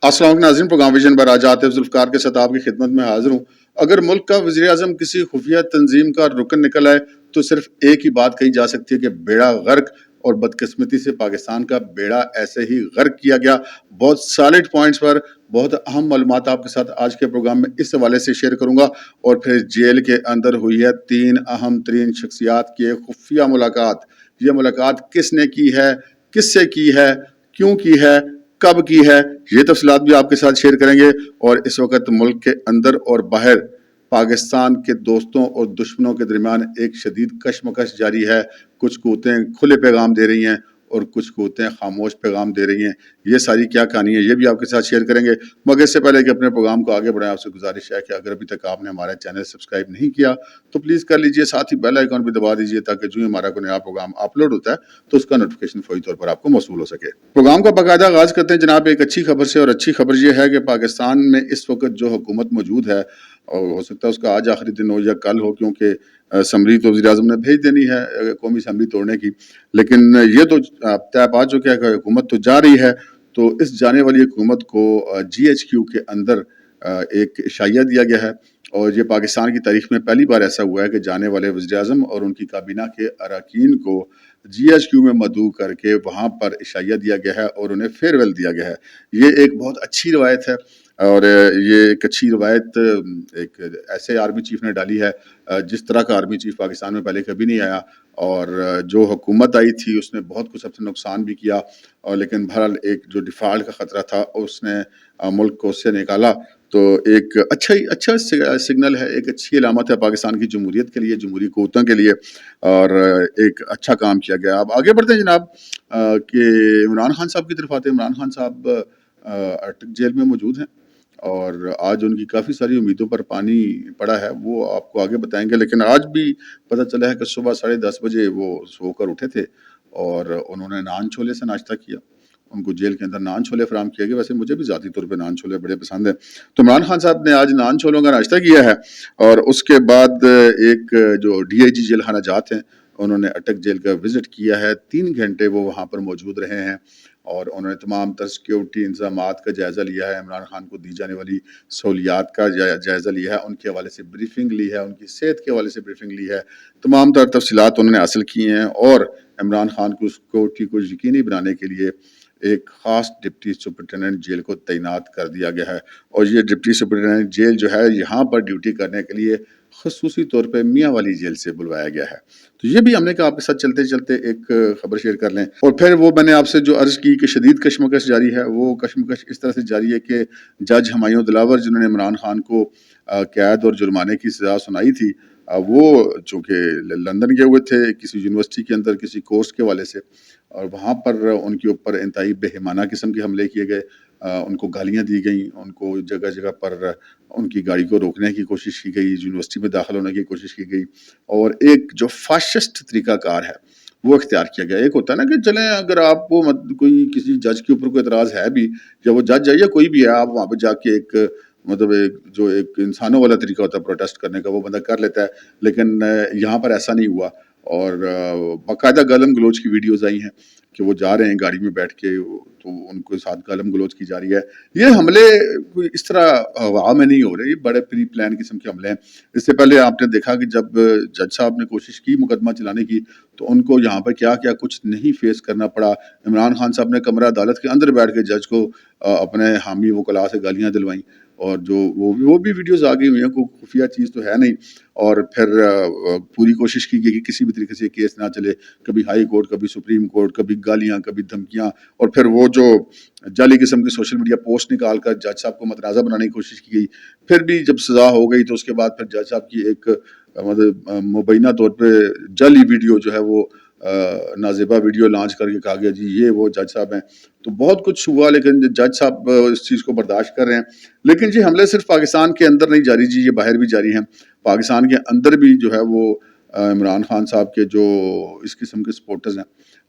السلام علیکم ناظرین، پروگرام ویژن پر آج آتے ذوالفقار کے ساتھ آپ کی خدمت میں حاضر ہوں۔ اگر ملک کا وزیر اعظم کسی خفیہ تنظیم کا رکن نکل آئے تو صرف ایک ہی بات کہی جا سکتی ہے کہ بیڑا غرق، اور بدقسمتی سے پاکستان کا بیڑا ایسے ہی غرق کیا گیا۔ بہت سالڈ پوائنٹس پر بہت اہم معلومات آپ کے ساتھ آج کے پروگرام میں اس حوالے سے شیئر کروں گا، اور پھر جیل کے اندر ہوئی ہے 3 اہم ترین شخصیات کی ایک خفیہ ملاقات۔ یہ ملاقات کس نے کی ہے، کس سے کی ہے، کیوں کی ہے، کب کی ہے، یہ تفصیلات بھی آپ کے ساتھ شیئر کریں گے۔ اور اس وقت ملک کے اندر اور باہر پاکستان کے دوستوں اور دشمنوں کے درمیان ایک شدید کشمکش جاری ہے۔ کچھ قوتیں کھلے پیغام دے رہی ہیں اور کچھ قوتیں خاموش پیغام دے رہی ہیں۔ یہ ساری کیا کہانی ہے، یہ بھی آپ کے ساتھ شیئر کریں گے۔ مگر اس سے پہلے کہ اپنے پروگرام کو آگے بڑھائیں، آپ سے گزارش ہے کہ اگر ابھی تک آپ نے ہمارا چینل سبسکرائب نہیں کیا تو پلیز کر لیجئے، ساتھ ہی بیل آئیکن بھی دبا دیجئے تاکہ جو ہمارا کوئی نیا پروگرام اپلوڈ ہوتا ہے تو اس کا نوٹیفیکیشن فوری طور پر آپ کو موصول ہو سکے۔ پروگرام کا باقاعدہ آغاز کرتے ہیں جناب ایک اچھی خبر سے، اور اچھی خبر یہ ہے کہ پاکستان میں اس وقت جو حکومت موجود ہے، اور ہو سکتا ہے اس کا آج آخری دن ہو یا کل ہو، کیونکہ اسمبلی تو وزیر اعظم نے بھیج دینی ہے قومی اسمبلی توڑنے کی، لیکن یہ تو طے پا چکا ہے کہ حکومت تو جا رہی ہے۔ تو اس جانے والی حکومت کو جی ایچ کیو کے اندر ایک عشائیہ دیا گیا ہے، اور یہ پاکستان کی تاریخ میں پہلی بار ایسا ہوا ہے کہ جانے والے وزیر اعظم اور ان کی کابینہ کے اراکین کو جی ایچ کیو میں مدعو کر کے وہاں پر عشائیہ دیا گیا ہے اور انہیں فیئر ویل دیا گیا ہے۔ یہ ایک بہت اچھی روایت ہے، اور یہ ایک اچھی روایت ایک ایسے آرمی چیف نے ڈالی ہے جس طرح کا آرمی چیف پاکستان میں پہلے کبھی نہیں آیا، اور جو حکومت آئی تھی اس نے بہت کچھ اپنے نقصان بھی کیا، اور لیکن بہرحال ایک جو ڈیفالٹ کا خطرہ تھا اس نے ملک کو اس سے نکالا۔ تو ایک اچھا سگنل ہے، ایک اچھی علامت ہے پاکستان کی جمہوریت کے لیے، جمہوری قوتوں کے لیے، اور ایک اچھا کام کیا گیا۔ اب آگے بڑھتے ہیں جناب کہ عمران خان صاحب کی طرف آتے ہیں۔ عمران خان صاحب اٹک جیل میں موجود ہیں، اور آج ان کی کافی ساری امیدوں پر پانی پڑا ہے، وہ آپ کو آگے بتائیں گے۔ لیکن آج بھی پتہ چلا ہے کہ صبح 10:30 بجے وہ سو کر اٹھے تھے اور انہوں نے نان چھولے سے ناشتہ کیا۔ ان کو جیل کے اندر نان چھولے فراہم کیے گئے۔ ویسے مجھے بھی ذاتی طور پہ نان چھولے بڑے پسند ہیں، تو عمران خان صاحب نے آج نان چھولوں کا ناشتہ کیا ہے، اور اس کے بعد ایک جو ڈی آئی جی جیل خانہ جات ہیں انہوں نے اٹک جیل کا وزٹ کیا ہے۔ 3 گھنٹے وہ وہاں پر موجود رہے ہیں، اور انہوں نے تمام تر سیکیورٹی انتظامات کا جائزہ لیا ہے، عمران خان کو دی جانے والی سہولیات کا جائزہ لیا ہے، ان کے حوالے سے بریفنگ لی ہے، ان کی صحت کے حوالے سے بریفنگ لی ہے، تمام تر تفصیلات انہوں نے حاصل کی ہیں، اور عمران خان کو سیکورٹی کو یقینی بنانے کے لیے ایک خاص ڈپٹی سپرنٹینڈنٹ جیل کو تعینات کر دیا گیا ہے۔ اور یہ ڈپٹی سپرنٹینڈنٹ جیل جو ہے یہاں پر ڈیوٹی کرنے کے لیے خصوصی طور پہ میاں والی جیل سے بلوایا گیا ہے۔ تو یہ بھی ہم نے کہا آپ کے ساتھ چلتے چلتے ایک خبر شیئر کر لیں، اور پھر وہ میں نے آپ سے جو عرض کی کہ شدید کشمکش جاری ہے، وہ کشمکش اس طرح سے جاری ہے کہ جج ہمایوں دلاور جنہوں نے عمران خان کو قید اور جرمانے کی سزا سنائی تھی، وہ چونکہ لندن گئے ہوئے تھے کسی یونیورسٹی کے اندر کسی کورس کے حوالے سے، اور وہاں پر ان کے اوپر انتہائی بہیمانہ قسم کے حملے کیے گئے، ان کو گالیاں دی گئیں، ان کو جگہ جگہ پر ان کی گاڑی کو روکنے کی کوشش کی گئی، یونیورسٹی میں داخل ہونے کی کوشش کی گئی، اور ایک جو فاشسٹ طریقہ کار ہے وہ اختیار کیا گیا۔ ایک ہوتا ہے نا کہ چلیں اگر آپ کو کوئی کسی جج کے اوپر کوئی اعتراض ہے بھی، یا وہ جج ہے یا کوئی بھی ہے، آپ وہاں پہ جا کے ایک مطلب ایک انسانوں والا طریقہ ہوتا ہے پروٹیسٹ کرنے کا، وہ بندہ کر لیتا ہے، لیکن یہاں پر ایسا نہیں ہوا، اور باقاعدہ گالم گلوچ کی ویڈیوز آئی ہیں کہ وہ جا رہے ہیں گاڑی میں بیٹھ کے، تو ان کے ساتھ گالم گلوچ کی جا رہی ہے۔ یہ حملے کوئی اس طرح ہوا میں نہیں ہو رہے، یہ بڑے پری پلان قسم کے حملے ہیں۔ اس سے پہلے آپ نے دیکھا کہ جب جج صاحب نے کوشش کی مقدمہ چلانے کی تو ان کو یہاں پہ کیا کچھ نہیں فیس کرنا پڑا۔ عمران خان صاحب نے کمرہ عدالت کے اندر بیٹھ کے جج کو اپنے حامی وکلاء سے گالیاں دلوائیں، اور جو وہ بھی ویڈیوز آ گئی ہوئی ہیں، کوئی خفیہ چیز تو ہے نہیں، اور پھر پوری کوشش کی گئی کہ کسی بھی طریقے سے کیس نہ چلے، کبھی ہائی کورٹ، کبھی سپریم کورٹ، کبھی گالیاں، کبھی دھمکیاں، اور پھر وہ جو جعلی قسم کی سوشل میڈیا پوسٹ نکال کر جج صاحب کو متنازع بنانے کی کوشش کی گئی۔ پھر بھی جب سزا ہو گئی تو اس کے بعد پھر جج صاحب کی ایک مطلب مبینہ طور پہ جعلی ویڈیو جو ہے وہ نازیبا ویڈیو لانچ کر کے کہا گیا جی یہ وہ جج صاحب ہیں۔ تو بہت کچھ ہوا، لیکن جج صاحب اس چیز کو برداشت کر رہے ہیں۔ لیکن یہ حملے صرف پاکستان کے اندر نہیں جاری جی، یہ باہر بھی جاری ہیں۔ پاکستان کے اندر بھی جو ہے وہ عمران خان صاحب کے جو اس قسم کے سپورٹرز ہیں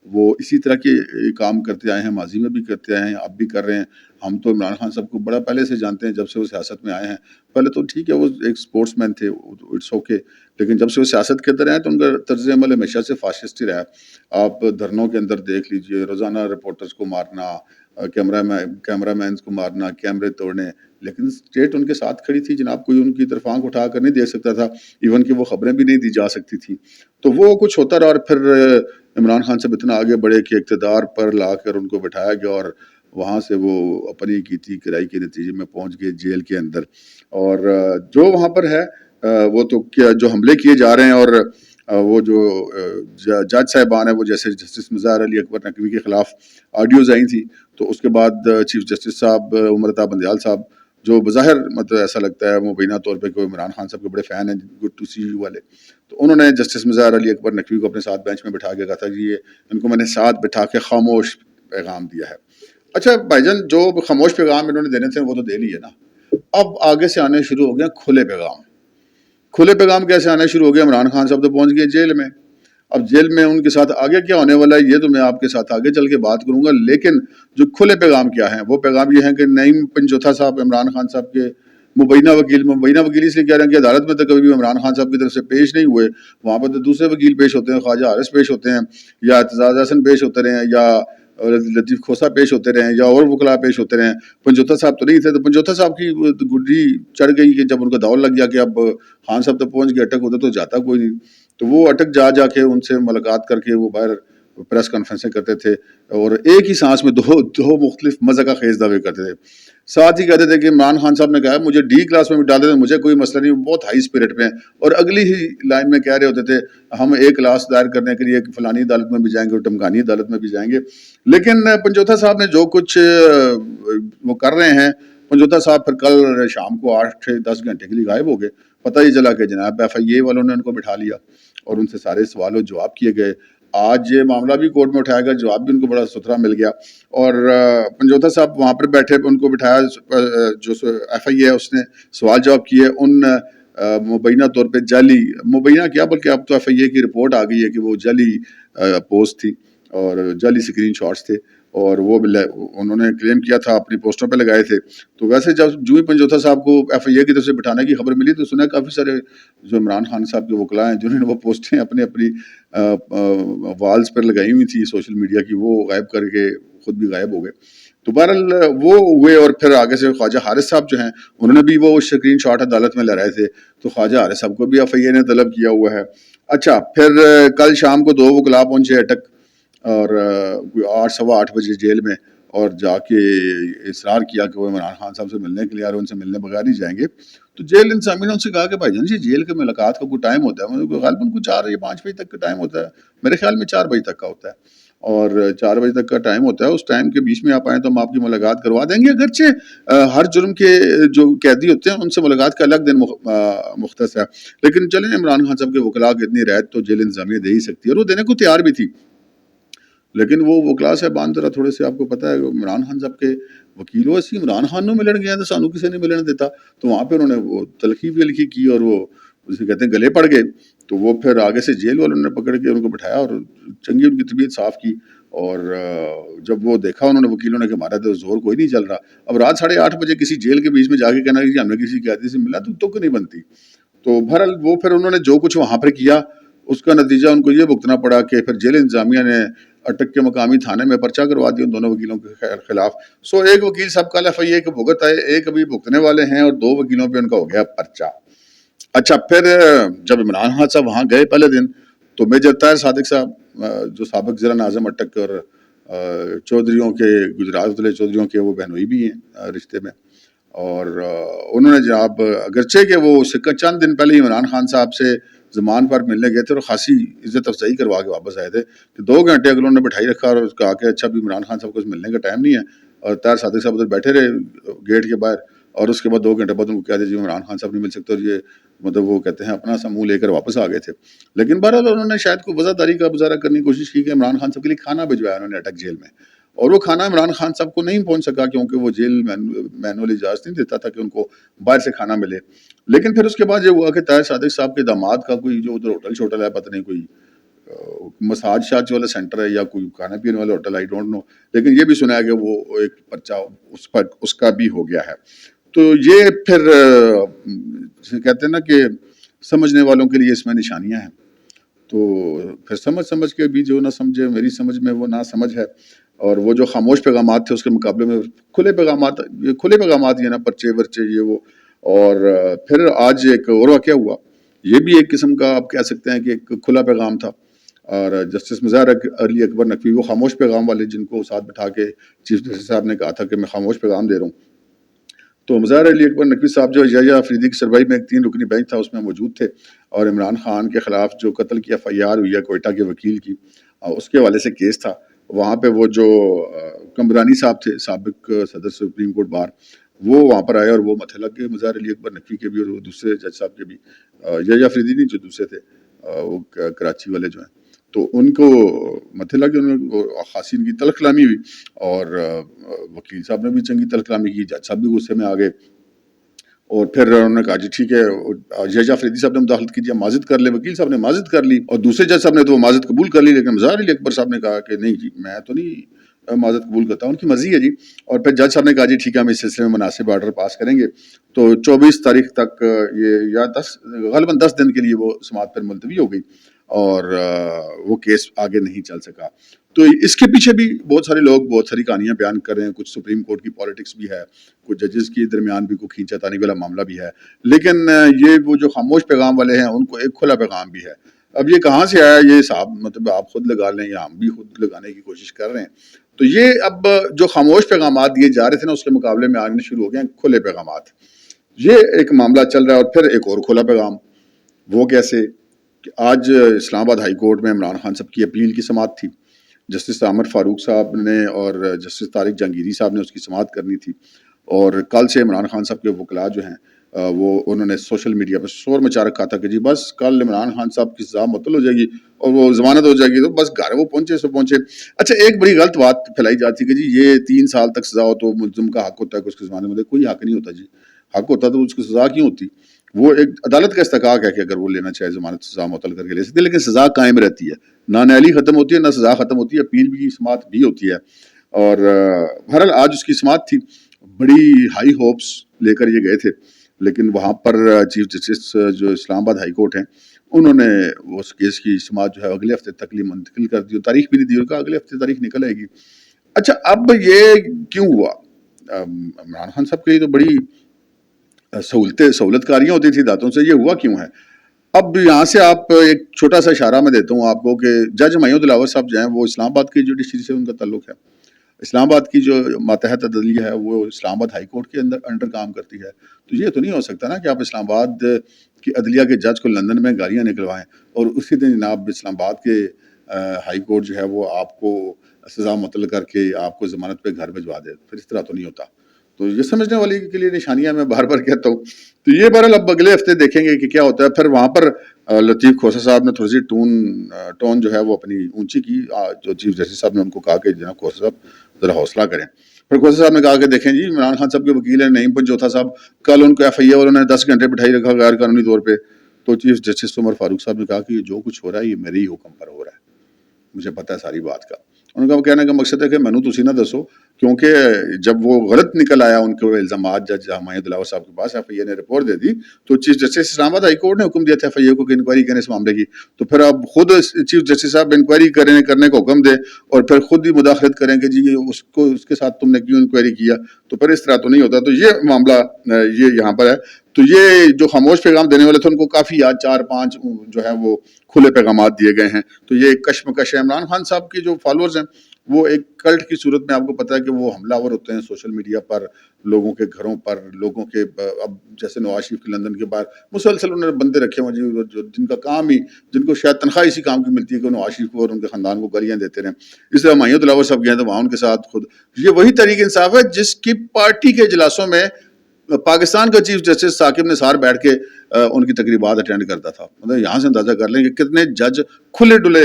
وہ اسی طرح کے کام کرتے آئے ہیں، ماضی میں بھی کرتے آئے ہیں، اب بھی کر رہے ہیں۔ ہم تو عمران خان صاحب کو بڑا پہلے سے جانتے ہیں، جب سے وہ سیاست میں آئے ہیں۔ پہلے تو ٹھیک ہے وہ ایک سپورٹس مین تھے، اٹس اوکے، لیکن جب سے وہ سیاست کے اندر آئے تو ان کا طرز عمل ہمیشہ سے فاشسٹ ہی رہا ہے۔ آپ دھرنوں کے اندر دیکھ لیجئے، روزانہ رپورٹرز کو مارنا، کیمرہ مینز کو مارنا، کیمرے توڑنے، لیکن اسٹیٹ ان کے ساتھ کھڑی تھی جناب، کوئی ان کی طرف آنکھ اٹھا کر نہیں دیکھ سکتا تھا، ایون کہ وہ خبریں بھی نہیں دی جا سکتی تھیں. تو وہ کچھ ہوتا رہا، اور پھر عمران خان صاحب اتنا آگے بڑھے کہ اقتدار پر لا کر ان کو بٹھایا گیا، اور وہاں سے وہ اپنی کی تھی کرائی کے نتیجے میں پہنچ گئے جیل کے اندر. اور جو وہاں پر ہے وہ تو کیا جو حملے کیے جا رہے ہیں، اور وہ جو جج صاحبان ہیں، وہ جیسے جسٹس مظاہر علی اکبر نقوی کے خلاف آڈیوز آئی تھی، تو اس کے بعد چیف جسٹس صاحب عمر عطا بندیال صاحب، جو بظاہر مطلب ایسا لگتا ہے مبینہ طور پہ کہ عمران خان صاحب کے بڑے فین ہیں، گڈ ٹو سی یو والے، تو انہوں نے جسٹس مظاہر علی اکبر نقوی کو اپنے ساتھ بینچ میں بٹھا کے کہا تھا کہ یہ ان کو میں نے ساتھ بٹھا کے خاموش پیغام دیا ہے. اچھا بھائی جان، جو خاموش پیغام انہوں نے دینے تھے وہ تو دے لیے نا، اب آگے سے آنے شروع ہو گیا کھلے پیغام. کھلے پیغام کیسے آنے شروع ہو گئے؟ عمران خان صاحب تو پہنچ گئے جیل میں. اب جیل میں ان کے ساتھ آگے کیا ہونے والا ہے یہ تو میں آپ کے ساتھ آگے چل کے بات کروں گا، لیکن جو کھلے پیغام کیا ہیں، وہ پیغام یہ ہیں کہ نعیم پنجوتھا صاحب عمران خان صاحب کے مبینہ وکیل اس لیے کہہ رہے ہیں کہ عدالت میں تو کبھی بھی عمران خان صاحب کی طرف سے پیش نہیں ہوئے، وہاں پر تو دوسرے وکیل پیش ہوتے ہیں، خواجہ حارث پیش ہوتے ہیں، یا اعتزاز احسن پیش ہوتے رہے ہیں، یا لطیف کھوسہ پیش ہوتے رہے ہیں، یا اور وکلاء پیش ہوتے رہے ہیں. پنجوتھا صاحب تو نہیں تھے، تو پنجوتھا صاحب کی گڈی چڑھ گئی کہ جب ان کا دور لگ گیا کہ اب خان صاحب تو پہنچ گئے، اٹک ہوتا تو جاتا کوئی نہیں، تو وہ اٹک جا کے ان سے ملاقات کر کے وہ باہر پریس کانفرنسیں کرتے تھے، اور ایک ہی سانس میں دو مختلف مزہ کا خیز دعوے کرتے تھے. ساتھ ہی کہتے تھے کہ عمران خان صاحب نے کہا مجھے ڈی کلاس میں بھی ڈال دیتے مجھے کوئی مسئلہ نہیں، بہت ہائی اسپرٹ میں ہیں، اور اگلی ہی لائن میں کہہ رہے ہوتے تھے ہم ایک کلاس دائر کرنے کے لیے فلانی عدالت میں بھی جائیں گے اور ٹمکانی عدالت میں بھی جائیں گے. لیکن پنجوتھا صاحب نے جو کچھ وہ کر رہے ہیں، پنجوتھا صاحب پھر کل شام کو 8-10 گھنٹے کے لیے غائب ہو گئے. پتہ ہی چلا کہ جناب ایف آئی اے والوں نے ان کو بٹھا لیا اور ان سے سارے سوال و جواب کیے گئے. آج یہ معاملہ بھی کورٹ میں اٹھایا گیا، جواب بھی ان کو بڑا ستھرا مل گیا، اور پنجوتھا صاحب وہاں پر بیٹھے، ان کو بٹھایا، جو ایف آئی اے ہے اس نے سوال جواب کیے. ان مبینہ طور پہ جعلی، مبینہ کیا بلکہ اب تو ایف آئی اے کی رپورٹ آ گئی ہے کہ وہ جعلی پوسٹ تھی اور جعلی اسکرین شاٹس تھے، اور وہ انہوں نے کلیم کیا تھا اپنی پوسٹوں پہ لگائے تھے. تو ویسے جب جو ہی پنجوتھا صاحب کو ایف آئی اے کی طرف سے بٹھانے کی خبر ملی تو سنا کافی سارے جو عمران خان صاحب کے وکلاء ہیں جنہوں نے وہ پوسٹیں اپنی والز پر لگائی ہوئی تھی سوشل میڈیا کی، وہ غائب کر کے خود بھی غائب ہو گئے. تو بہرحال وہ ہوئے، اور پھر آگے سے خواجہ حارث صاحب جو ہیں انہوں نے بھی وہ اسکرین شاٹ عدالت میں لے رہے تھے، تو خواجہ حارث صاحب کو بھی ایف آئی اے نے طلب کیا ہوا ہے. اچھا پھر کل شام کو 2 وکلاء پہنچے اٹک، اور 8-8:15 بجے جیل میں، اور جا کے اصرار کیا کہ وہ عمران خان صاحب سے ملنے کے لیے آ رہے، ان سے ملنے بغیر نہیں جائیں گے. تو جیل انتظامیہ نے ان سے کہا کہ بھائی جان جی جیل کے ملاقات کا کوئی ٹائم ہوتا ہے، غالباً کوئی 4 یا 5 بجے تک کا ٹائم ہوتا ہے، میرے خیال میں 4 بجے تک کا ہوتا ہے، اور 4 بجے تک کا ٹائم ہوتا ہے. اس ٹائم کے بیچ میں آپ آئیں تو ہم آپ کی ملاقات کروا دیں گے. اگرچہ ہر جرم کے جو قیدی ہوتے ہیں ان سے ملاقات کا الگ دن مختص ہے، لیکن چلیں عمران خان صاحب کے وکلاء کی اتنی رعایت تو جیل انتظامیہ دے ہی سکتی ہے، اور وہ دینے کو تیار بھی تھی. لیکن وہ وکلاء صاحبان ذرا تھوڑے سے آپ کو پتہ ہے عمران خان صاحب کے وکیل وہ اسی عمران خان نو ملن گیا تو سانو کسی نے ملن دیتا، تو وہاں پہ انہوں نے وہ تلخی ویلخی کی اور وہ اسے کہتے ہیں گلے پڑ گئے. تو وہ پھر آگے سے جیل والوں نے پکڑ کے ان کو بٹھایا اور چنگی ان کی طبیعت صاف کی، اور جب وہ دیکھا انہوں نے وکیلوں نے کہ ہمارا تو زور کوئی نہیں چل رہا، اب رات 8:30 بجے کسی جیل کے بیچ میں جا کے کہنا کہ ہم نے کسی قیدی سے ملا تو تک نہیں بنتی. تو بہرحال وہ پھر انہوں نے جو کچھ وہاں پر کیا اس کا نتیجہ ان کو یہ بھگتنا پڑا کہ پھر جیل انتظامیہ نے اٹک کے مقامی تھانے میں پرچہ کروا دیا ان دونوں وکیلوں کے خلاف. ایک وکیل صاحب کل ایف آئی اے کے بھگت آئے، ایک ابھی بھگتنے والے ہیں، اور 2 وکیلوں پہ ان کا ہو گیا پرچہ. اچھا پھر جب عمران خان صاحب وہاں گئے پہلے دن تو میجر طاہر صادق صاحب جو سابق ضلع ناظم اٹک اور چودھریوں کے گجرات ضلع چودھریوں کے وہ بہنوئی بھی ہیں رشتے میں، اور انہوں نے جناب اگرچہ کہ وہ چند دن پہلے عمران خان صاحب سے زمان پر ملنے گئے تھے اور خاصی عزت افزائی کروا کے واپس آئے تھے کہ 2 گھنٹے اگر انہوں نے بٹھائی رکھا اور کہا کہ اچھا بھی عمران خان صاحب کو ملنے کا ٹائم نہیں ہے، اور طاہر صادق صاحب ادھر بیٹھے رہے گیٹ کے باہر، اور اس کے بعد 2 گھنٹے بعد ان کو کہا جی عمران خان صاحب نہیں مل سکتے، اور یہ مطلب وہ کہتے ہیں اپنا سا منہ لے کر واپس آ گئے تھے. لیکن بہرحال انہوں نے شاید کوئی وضاحت کا مظاہرہ کرنے کی کوشش کی کہ عمران خان صاحب کے لیے کھانا بھجوایا انہوں نے اٹک جیل میں، اور وہ کھانا عمران خان صاحب کو نہیں پہنچ سکا کیونکہ وہ جیل مینول اجازت نہیں دیتا تھا کہ ان کو باہر سے کھانا ملے. لیکن پھر اس کے بعد یہ ہوا کہ طاہر صادق صاحب کے داماد کا کوئی جو ادھر ہوٹل شوٹل ہے، پتہ نہیں کوئی مساج شاج والا سینٹر ہے یا کوئی کھانا پینے والا ہوٹل، آئی ڈونٹ نو، لیکن یہ بھی سنا ہے کہ وہ ایک پرچہ اس کا بھی ہو گیا ہے. تو یہ پھر کہتے ہیں نا کہ سمجھنے والوں کے لیے اس میں نشانیاں ہیں، تو پھر سمجھ کے بھی جو نہ سمجھے، میری سمجھ میں وہ نہ سمجھ ہے. اور وہ جو خاموش پیغامات تھے اس کے مقابلے میں کھلے پیغامات یہ نا پرچے ورچے یہ وہ. اور پھر آج ایک اور واقعہ ہوا, یہ بھی ایک قسم کا آپ کہہ سکتے ہیں کہ ایک کھلا پیغام تھا. اور جسٹس مظاہر علی اکبر نقوی وہ خاموش پیغام والے جن کو ساتھ بٹھا کے چیف جسٹس صاحب نے کہا تھا کہ میں خاموش پیغام دے رہا ہوں, تو مظاہر علی اکبر نقوی صاحب جو یحییٰ افریدی کی سربراہی میں ایک 3 رکنی بینچ تھا اس میں موجود تھے, اور عمران خان کے خلاف جو قتل کی FIR ہوئی ہے کوئٹہ کے وکیل کی, اس کے حوالے سے کیس تھا. وہاں پہ وہ جو کمبرانی صاحب تھے سابق صدر سپریم کورٹ بار, وہ وہاں پر آئے اور وہ متھے لگ گئے مظاہر علی اکبر نقوی کے بھی اور وہ دوسرے جج صاحب کے بھی, یحییٰ افریدی نہیں جو دوسرے تھے وہ کراچی والے جو ہیں, تو ان کو متھے لگ گئے. انہوں نے خاصی ان کی تلخ کلامی ہوئی, اور وکیل صاحب نے بھی چنگی تلخ کلامی کی, جج صاحب بھی غصے میں آ گئے. اور پھر انہوں نے کہا جی ٹھیک ہے, یحییٰ افریدی صاحب نے مداخلت کی, معذرت کر لے. وکیل صاحب نے معذرت کر لی اور دوسرے جج صاحب نے تو وہ معذرت قبول کر لی, لیکن مظاہر علی اکبر صاحب نے کہا کہ نہیں جی میں تو نہیں معذرت قبول کرتا, ان کی مرضی ہے جی. اور پھر جج صاحب نے کہا جی ٹھیک ہے ہم اس سلسلے میں مناسب آرڈر پاس کریں گے. تو 24 تاریخ تک یہ یا 10 دن کے لیے وہ سماعت پر ملتوی ہو گئی, اور وہ کیس آگے نہیں چل سکا. تو اس کے پیچھے بھی بہت سارے لوگ بہت ساری کہانیاں بیان کر رہے ہیں. کچھ سپریم کورٹ کی پالیٹکس بھی ہے, کچھ ججز کے درمیان بھی کوئی کھینچا تانی والا معاملہ بھی ہے, لیکن یہ وہ جو خاموش پیغام والے ہیں ان کو ایک کھلا پیغام بھی ہے. اب یہ کہاں سے آیا یہ صاحب, مطلب آپ خود لگا لیں یا ہم بھی خود لگانے کی کوشش کر رہے ہیں. تو یہ اب جو خاموش پیغامات دیے جا رہے تھے نا اس کے مقابلے میں آنے شروع ہو گئے ہیں کھلے پیغامات. یہ ایک معاملہ چل رہا ہے. اور پھر ایک اور کھلا پیغام, وہ کیسے کہ آج اسلام آباد ہائی کورٹ میں عمران خان صاحب کی اپیل کی سماعت تھی. جسٹس عامر فاروق صاحب نے اور جسٹس طارق جہانگیری صاحب نے اس کی سماعت کرنی تھی, اور کل سے عمران خان صاحب کے وکلاء جو ہیں وہ انہوں نے سوشل میڈیا پر شور مچا رکھا تھا کہ جی بس کل عمران خان صاحب کی سزا معطل ہو جائے گی اور وہ ضمانت ہو جائے گی, تو بس گھر وہ پہنچے سو پہنچے. اچھا ایک بڑی غلط بات پھیلائی جاتی ہے کہ جی یہ 3 سال تک سزا ہو تو ملزم کا حق ہوتا ہے کہ اس کی ضمانت میں, کوئی حق نہیں ہوتا جی. حق ہوتا تو اس کی سزا کیوں ہوتی, وہ ایک عدالت کا استحقاق ہے کہ اگر وہ لینا چاہے ضمانت سزا معطل کر کے لے سکتے, لیکن سزا قائم رہتی ہے, نہ نیلی ختم ہوتی ہے نہ سزا ختم ہوتی ہے, اپیل بھی سماعت بھی ہوتی ہے. اور بہرحال آج اس کی سماعت تھی, بڑی ہائی ہوپس لے کر یہ گئے تھے, لیکن وہاں پر چیف جسٹس جو اسلام آباد ہائی کورٹ ہیں انہوں نے اس کیس کی سماعت جو ہے اگلے ہفتے تک لیے منتقل کر دی, تاریخ بھی نہیں دی, کہا اگلے ہفتے تاریخ نکل آئے گی. اچھا اب یہ کیوں ہوا؟ عمران خان صاحب کے لیے تو بڑی سہولت کاریاں ہوتی تھی دانتوں سے, یہ ہوا کیوں ہے؟ اب یہاں سے آپ ایک چھوٹا سا اشارہ میں دیتا ہوں آپ کو کہ جج ہمایوں دلاور صاحب جو ہیں وہ اسلام آباد کی جوڈیشری سے ان کا تعلق ہے. اسلام آباد کی جو ماتحت عدلیہ ہے وہ اسلام آباد ہائی کورٹ کے انڈر کام کرتی ہے. تو یہ تو نہیں ہو سکتا نا کہ آپ اسلام آباد کی عدلیہ کے جج کو لندن میں گالیاں نکلوائیں اور اسی دن جناب اسلام آباد کے ہائی کورٹ جو ہے وہ آپ کو سزا معطل کر کے آپ کو ضمانت پہ گھر بھجوا دے. پھر اس طرح تو نہیں ہوتا. تو یہ سمجھنے والے کے لیے نشانیاں میں بار بار کہتا ہوں. تو یہ بہرحال اب اگلے ہفتے دیکھیں گے کہ کیا ہوتا ہے. پھر وہاں پر لطیف کھوسہ صاحب نے تھوڑی سی ٹون جو ہے وہ اپنی اونچی کی, جو چیف جسٹس صاحب نے ان کو کہا کہ جناب کھوسہ صاحب ذرا حوصلہ کریں. پھر کھوسہ صاحب نے کہا کہ دیکھیں جی عمران خان صاحب کے وکیل ہیں نعیم پنجوتھا صاحب, کل ان کو FIA والوں نے 10 گھنٹے بٹھائی رکھا غیر قانونی طور پہ. تو چیف جسٹس عمر فاروق صاحب نے کہا کہ یہ جو کچھ ہو رہا ہے یہ میرے ہی حکم پر ہو رہا ہے, مجھے پتہ ہے ساری بات کا. ان کا کہنے کا مقصد ہے کہ میں تسی نہ دسو, کیونکہ جب وہ غلط نکل آیا ان کے الزامات جج ہمایوں دلاور صاحب کے پاس, FIA نے رپورٹ دے دی, تو چیف جسٹس اسلام آباد ہائی کورٹ نے حکم دیا تھا FIA کو کہ انکوائری کریں اس معاملے کی. تو پھر اب خود چیف جسٹس صاحب انکوائری کرنے کو حکم دے اور پھر خود ہی مداخلت کریں کہ جی اس کے ساتھ تم نے کیوں انکوائری کیا, تو پھر اس طرح تو نہیں ہوتا. تو یہ معاملہ یہ یہاں پر ہے. تو یہ جو خاموش پیغام دینے والے تھے ان کو کافی آج 4-5 جو ہے وہ کھلے پیغامات دیے گئے ہیں. تو یہ ایک کشمکش ہے. عمران خان صاحب کے جو فالوورز ہیں وہ ایک کلٹ کی صورت میں, آپ کو پتہ ہے کہ وہ حملہ آور ہوتے ہیں سوشل میڈیا پر, لوگوں کے گھروں پر, لوگوں کے اب جیسے نواز شریف کے لندن کے باہر مسلسل انہوں نے بندے رکھے ہوئے جن کا کام ہی, جن کو شاید تنخواہ اسی کام کی ملتی ہے کہ نواز شریف کو اور ان کے خاندان کو گالیاں دیتے رہیں. اس طرح ہمایوں دلاور صاحب گئے ہیں تو وہاں ان کے ساتھ خود یہ وہی تحریک انصاف ہے جس کی پارٹی کے اجلاسوں میں پاکستان کا چیف جسٹس ثاقب نثار بیٹھ کے ان کی تقریبات اٹینڈ کرتا تھا. مطلب یہاں سے اندازہ کر لیں کہ کتنے جج کھلے ڈلے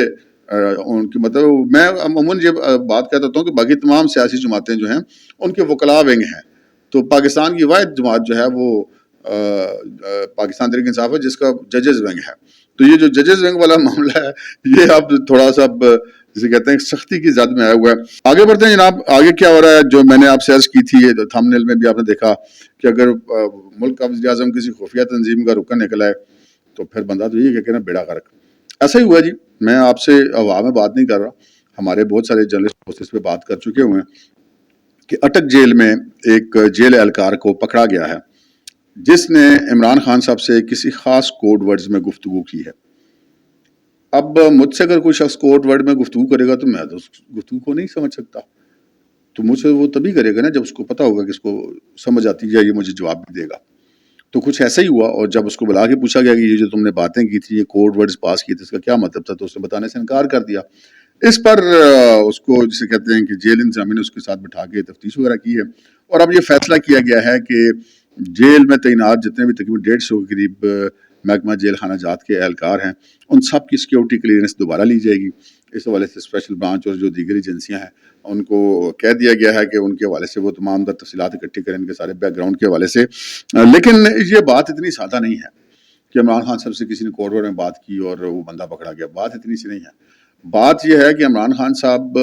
ان کی. مطلب میں عموماً یہ بات کہتا ہوں کہ باقی تمام سیاسی جماعتیں جو ہیں ان کے وکلاء ونگ ہیں, تو پاکستان کی واحد جماعت جو ہے وہ پاکستان تحریک انصاف ہے جس کا ججز ونگ ہے. تو یہ جو ججز ونگ والا معاملہ ہے یہ اب تھوڑا سا جسے کہتے ہیں سختی کی زد میں آیا ہوا ہے. آگے بڑھتے ہیں جناب. آگے کیا ہو رہا ہے جو میں نے آپ سے عرض کی تھی, تھم نیل میں بھی آپ نے دیکھا کہ اگر ملک کا وزیر اعظم کسی خفیہ تنظیم کا رکن نکلا ہے تو پھر بندہ تو یہ کہ نا بیڑا غرق. ایسا ہی ہوا جی. میں آپ سے ہوا میں بات نہیں کر رہا, ہمارے بہت سارے جرنلسٹ اس پہ بات کر چکے ہوئے ہیں کہ اٹک جیل میں ایک جیل اہلکار کو پکڑا گیا ہے جس نے عمران خان صاحب سے کسی خاص کوڈ ورڈز میں گفتگو کی ہے. اب مجھ سے اگر کوئی شخص کوڈ ورڈ میں گفتگو کرے گا تو میں تو اس گفتگو کو نہیں سمجھ سکتا. تو مجھ سے وہ تبھی کرے گا نا جب اس کو پتا ہوگا کہ اس کو سمجھ آتی ہے، یہ مجھے جواب بھی دے گا. تو کچھ ایسا ہی ہوا، اور جب اس کو بلا کے پوچھا گیا کہ یہ جو تم نے باتیں کی تھی، یہ کوڈ ورڈز پاس کیے تھے، اس کا کیا مطلب تھا، تو اس نے بتانے سے انکار کر دیا. اس پر اس کو جسے کہتے ہیں کہ جیل انتظامیہ نے اس کے ساتھ بٹھا کے تفتیش وغیرہ کی ہے، اور اب یہ فیصلہ کیا گیا ہے کہ جیل میں تعینات جتنے بھی تقریباً 150 کے قریب محکمہ جیل خانہ جات کے اہلکار ہیں، ان سب کی سیکیورٹی کلیئرنس دوبارہ لی جائے گی. اس حوالے سے اسپیشل برانچ اور جو دیگر ایجنسیاں ہیں ان کو کہہ دیا گیا ہے کہ ان کے حوالے سے وہ تمام تفصیلات اکٹھی کریں ان کے سارے بیک گراؤنڈ کے حوالے سے. لیکن یہ بات اتنی سادہ نہیں ہے کہ عمران خان صاحب سے کسی نے کوڈ ورڈ میں بات کی اور وہ بندہ پکڑا گیا. بات اتنی سی نہیں ہے. بات یہ ہے کہ عمران خان صاحب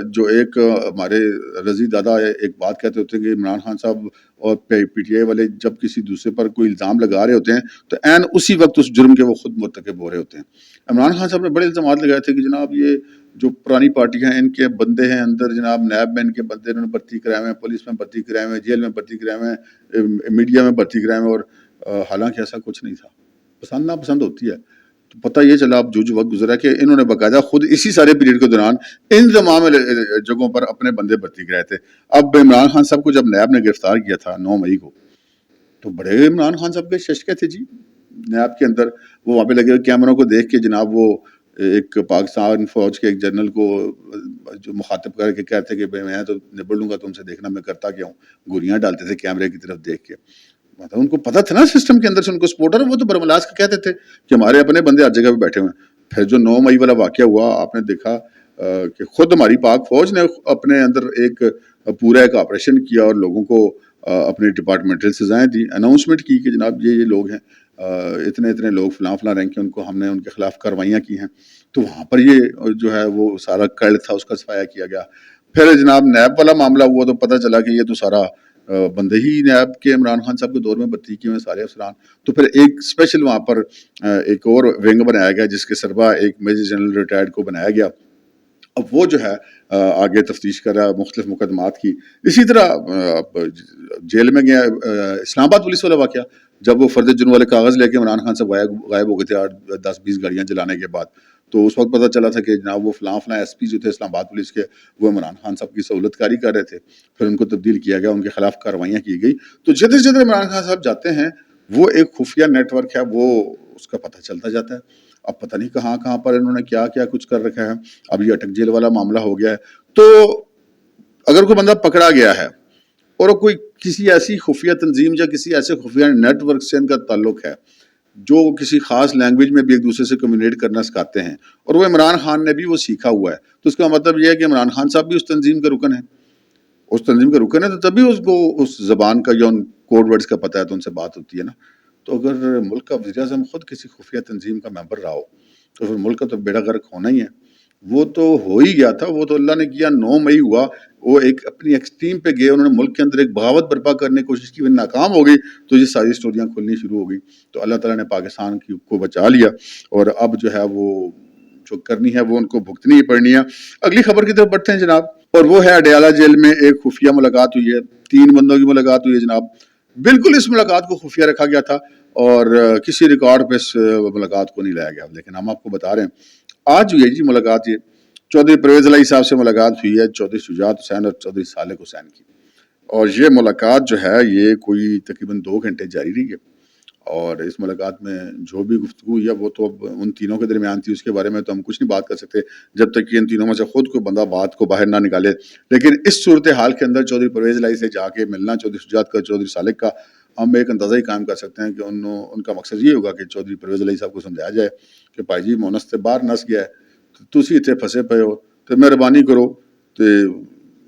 جو ایک ہمارے رضی دادا ایک بات کہتے ہوتے ہیں کہ عمران خان صاحب اور پی ٹی آئی والے جب کسی دوسرے پر کوئی الزام لگا رہے ہوتے ہیں تو عین اسی وقت اس جرم کے وہ خود مرتکب ہو رہے ہوتے ہیں. عمران خان صاحب نے بڑے الزامات لگائے تھے کہ جناب یہ جو پرانی پارٹی ہیں ان کے بندے ہیں اندر، جناب نیب میں ان کے بندے انہوں نے بھرتی کرائے ہوئے ہیں، پولیس میں بھرتی کرائے ہوئے ہیں، جیل میں بھرتی کرائے ہوئے ہیں، میڈیا میں بھرتی کرائے ہوئے ہیں، اور حالانکہ ایسا کچھ نہیں تھا. پسند ناپسند ہوتی ہے. تو پتہ یہ چلا اب جو وقت گزرا کہ انہوں نے باقاعدہ خود اسی سارے پیریڈ کے دوران ان تمام جگہوں پر اپنے بندے بھرتی کرائے تھے. اب عمران خان صاحب کو جب نیب نے گرفتار کیا تھا 9 مئی کو، تو بڑے عمران خان صاحب کے ششکے تھے جی نیب کے اندر. وہ وہاں پہ لگے ہوئے کیمروں کو دیکھ کے جناب وہ ایک پاکستان فوج کے ایک جنرل کو جو مخاطب کر کے کہتے کہ میں تو نبڑ لوں گا تم سے، دیکھنا میں کرتا کیا ہوں. گولیاں ڈالتے تھے کیمرے کی طرف دیکھ کے. مطلب ان کو پتہ تھا نا سسٹم کے اندر سے ان کو سپورٹر، وہ تو برملاس کا کہتے تھے کہ ہمارے اپنے بندے ہر جگہ پہ بیٹھے ہوئے ہیں. پھر جو 9 مئی والا واقعہ ہوا، آپ نے دیکھا کہ خود ہماری پاک فوج نے اپنے اندر ایک پورا ایک آپریشن کیا اور لوگوں کو اپنی ڈپارٹمنٹل سزائیں دی، اناؤنسمنٹ کی کہ جناب یہ لوگ ہیں، اتنے اتنے لوگ فلاں فلاں رینک کے، ان کو ہم نے ان کے خلاف کاروائیاں کی ہیں. تو وہاں پر یہ جو ہے وہ سارا کڑ تھا اس کا صفایا کیا گیا. پھر جناب نیب والا معاملہ ہوا تو پتہ چلا کہ یہ تو سارا بندے ہی نیب کے عمران خان صاحب کے دور میں بھرتی کیے ہوئے سارے افسران. تو پھر ایک اسپیشل وہاں پر ایک اور ونگ بنایا گیا جس کے سربراہ ایک میجر جنرل ریٹائرڈ کو بنایا گیا. اب وہ جو ہے آگے تفتیش کر رہا ہے مختلف مقدمات کی. اسی طرح جیل میں گیا اسلام آباد پولیس والا واقعہ، جب وہ فرد جرم والے کاغذ لے کے عمران خان صاحب غائب ہو گئے تھے 10-20 گاڑیاں جلانے کے بعد. تو اس وقت پتہ چلا تھا کہ جناب وہ فلاں ایس پی جو تھے اسلام آباد پولیس کے، وہ عمران خان صاحب کی سہولت کاری کر رہے تھے. پھر ان کو تبدیل کیا گیا، ان کے خلاف کاروائیاں کی گئی. تو جدھر جدھر عمران خان صاحب جاتے ہیں وہ ایک خفیہ نیٹ ورک ہے، وہ اس کا پتہ چلتا جاتا ہے. اب پتہ نہیں کہاں کہاں پر انہوں نے کیا کیا کچھ کر رکھا ہے. اب یہ اٹک جیل والا معاملہ ہو گیا ہے. تو اگر کوئی بندہ پکڑا گیا ہے اور کوئی کسی ایسی خفیہ تنظیم یا کسی ایسے خفیہ نیٹ ورک سے ان کا تعلق ہے جو کسی خاص لینگویج میں بھی ایک دوسرے سے کمیونیٹ کرنا سکھاتے ہیں، اور وہ عمران خان نے بھی وہ سیکھا ہوا ہے، تو اس کا مطلب یہ ہے کہ عمران خان صاحب بھی اس تنظیم کا رکن ہے. اس تنظیم کا رکن ہے تو تبھی اس کو اس زبان کا یا ان کوڈ ورڈز کا پتہ ہے تو ان سے بات ہوتی ہے نا. تو اگر ملک کا وزیر اعظم خود کسی خفیہ تنظیم کا ممبر رہا ہو تو پھر ملک کا تو بیڑا غرق ہونا ہی ہے. وہ تو ہو ہی گیا تھا، وہ تو اللہ نے کیا. 9 مئی ہوا، وہ ایک اپنی ایکسٹریم پہ گئے، انہوں نے ملک کے اندر ایک بغاوت برپا کرنے کی کوشش کی، وہ ناکام ہو گئی. تو یہ ساری سٹوریاں کھلنی شروع ہو گئی. تو اللہ تعالیٰ نے پاکستان کو بچا لیا، اور اب جو ہے وہ جو کرنی ہے وہ ان کو بھگتنی ہی پڑنی ہے. اگلی خبر کی طرف بڑھتے ہیں جناب، اور وہ ہے اڈیالہ جیل میں ایک خفیہ ملاقات ہوئی ہے. 3 بندوں کی ملاقات ہوئی ہے جناب. بالکل اس ملاقات کو خفیہ رکھا گیا تھا اور کسی ریکارڈ پہ اس ملاقات کو نہیں لایا گیا، لیکن ہم آپ کو بتا رہے ہیں آج ہوئی ہے جی ملاقات. یہ چودھری پرویز الہی صاحب سے ملاقات ہوئی ہے، چودھری شجاعت حسین اور چودھری صالح حسین کی. اور یہ ملاقات جو ہے یہ کوئی تقریباً 2 گھنٹے جاری رہی ہے. اور اس ملاقات میں جو بھی گفتگو ہوئی ہے وہ تو اب ان تینوں کے درمیان تھی، اس کے بارے میں تو ہم کچھ نہیں بات کر سکتے جب تک کہ ان تینوں میں سے خود کوئی بندہ بات کو باہر نہ نکالے. لیکن اس صورتحال کے اندر چودھری پرویز الہی سے جا کے ملنا چودھری شجاعت کا، چودھری صالح کا، ہم ایک اندازہ ہی قائم کر سکتے ہیں کہ ان کا مقصد یہ ہوگا کہ چودھری پرویز الہی صاحب کو سمجھایا جائے کہ بھائی جی مونس تے باہر نس گیا ہے، تسی اتنے پھنسے پے ہو، تو مہربانی کرو تو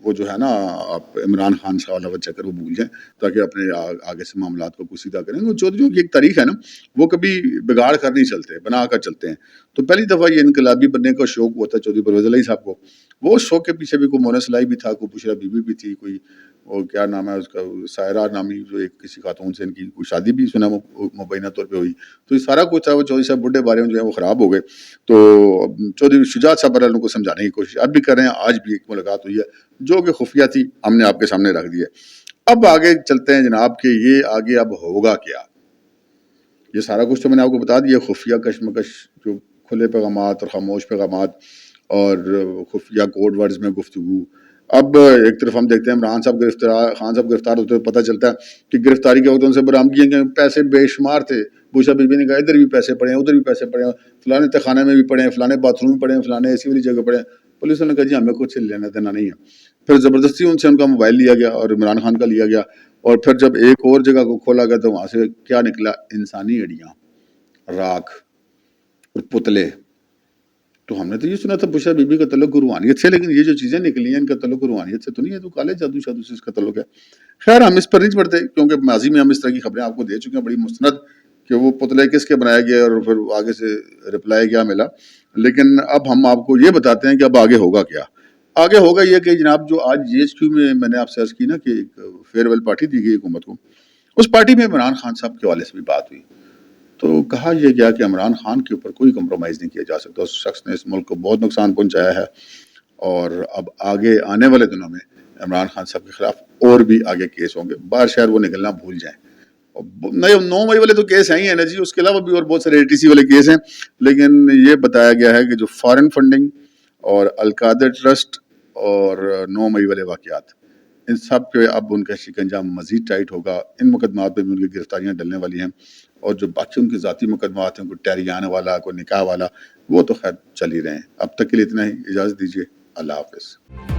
وہ جو ہے نا آپ عمران خان صاحب والا چکر وہ بھول جائیں تاکہ اپنے آگے سے معاملات کو کچھ سیدھا کریں. وہ چودھریوں کی ایک تاریخ ہے نا، وہ کبھی بگاڑ کر نہیں چلتے، بنا کر چلتے ہیں. تو پہلی دفعہ یہ انقلابی بننے کا شوق ہوتا ہے چودھری پرویز الہی صاحب کو. وہ شوق کے پیچھے بھی کوئی مونس الہی بھی تھا، کوئی بشرا بی بی بھی تھی، کوئی وہ کیا نام ہے اس کا, سائرہ نامی جو ایک کسی خاتون سے ان کی کوئی شادی بھی سنا مبینہ طور پہ ہوئی. تو یہ سارا کچھ تھا. وہ چودھری صاحب بڈھے بارے میں جو ہے وہ خراب ہو گئے. تو چودھری شجاعت صاحب ان کو سمجھانے کی کوشش اب بھی کر رہے ہیں. آج بھی ایک ملاقات ہوئی ہے جو کہ خفیہ تھی, ہم نے آپ کے سامنے رکھ دی ہے. اب آگے چلتے ہیں جناب کہ یہ آگے اب ہوگا کیا. یہ سارا کچھ تو میں نے آپ کو بتا دیا. خفیہ کشمکش, جو کھلے پیغامات اور خاموش پیغامات اور خفیہ کوڈ ورڈز میں گفتگو. اب ایک طرف ہم دیکھتے ہیں عمران صاحب خان صاحب گرفتار ہوتے ہوئے پتہ چلتا ہے کہ گرفتاری کے وقت ان سے برآمدگیاں کے پیسے بے شمار تھے. بوشا بی بی نے کہا ادھر بھی پیسے پڑے ہیں, ادھر بھی پیسے پڑے ہیں, فلانے تہخانے میں بھی پڑے ہیں, فلانے باتھ روم میں پڑے ہیں, فلانے ایسی والی جگہ پڑے ہیں. پولیس نے کہا جی ہمیں کچھ لینا دینا نہیں ہے. پھر زبردستی ان سے ان کا موبائل لیا گیا اور عمران خان کا لیا گیا. اور پھر جب ایک اور جگہ کو کھولا گیا تو وہاں سے کیا نکلا؟ انسانی ہڈیاں, راکھ اور پتلے. تو ہم نے تو یہ سنا تھا بشرا بی بی کا تعلق روحانیت سے, لیکن یہ جو چیزیں نکلی ہیں ان کا تعلق روحانیت سے تو نہیں ہے, تو کالے جادو شادو سے اس کا تعلق ہے. خیر ہم اس پر نہیں پڑھتے کیونکہ ماضی میں ہم اس طرح کی خبریں آپ کو دے چکے ہیں بڑی مستند, کہ وہ پتلے کس کے بنایا گیا اور پھر آگے سے رپلائی کیا ملا. لیکن اب ہم آپ کو یہ بتاتے ہیں کہ اب آگے ہوگا کیا. آگے ہوگا یہ کہ جناب جو آج جی ایچ کیو میں نے آپ سے عرض کی نا کہ ایک فیئر ویل پارٹی دی گئی حکومت کو, اس پارٹی میں عمران خان صاحب کے حوالے سے بھی بات ہوئی. تو کہا یہ گیا کہ عمران خان کے اوپر کوئی کمپرومائز نہیں کیا جا سکتا. اس شخص نے اس ملک کو بہت نقصان پہنچایا ہے اور اب آگے آنے والے دنوں میں عمران خان صاحب کے خلاف اور بھی آگے کیس ہوں گے. باہر شہر وہ نکلنا بھول جائیں. 9 مئی والے تو کیس ہیں ہی ہیں نا جی, اس کے علاوہ بھی اور بہت سارے ATC والے کیس ہیں. لیکن یہ بتایا گیا ہے کہ جو فارن فنڈنگ اور القادر ٹرسٹ اور 9 مئی والے واقعات, ان سب پہ اب ان کا شکنجہ مزید ٹائٹ ہوگا. ان مقدمات پہ بھی ان کی گرفتاریاں ڈلنے والی ہیں. اور جو باقی ان کے ذاتی مقدمات ہیں, کوئی ٹہریان والا, کوئی نکاح والا, وہ تو خیر چل ہی رہے ہیں. اب تک کے لیے اتنا ہی, اجازت دیجیے. اللہ حافظ.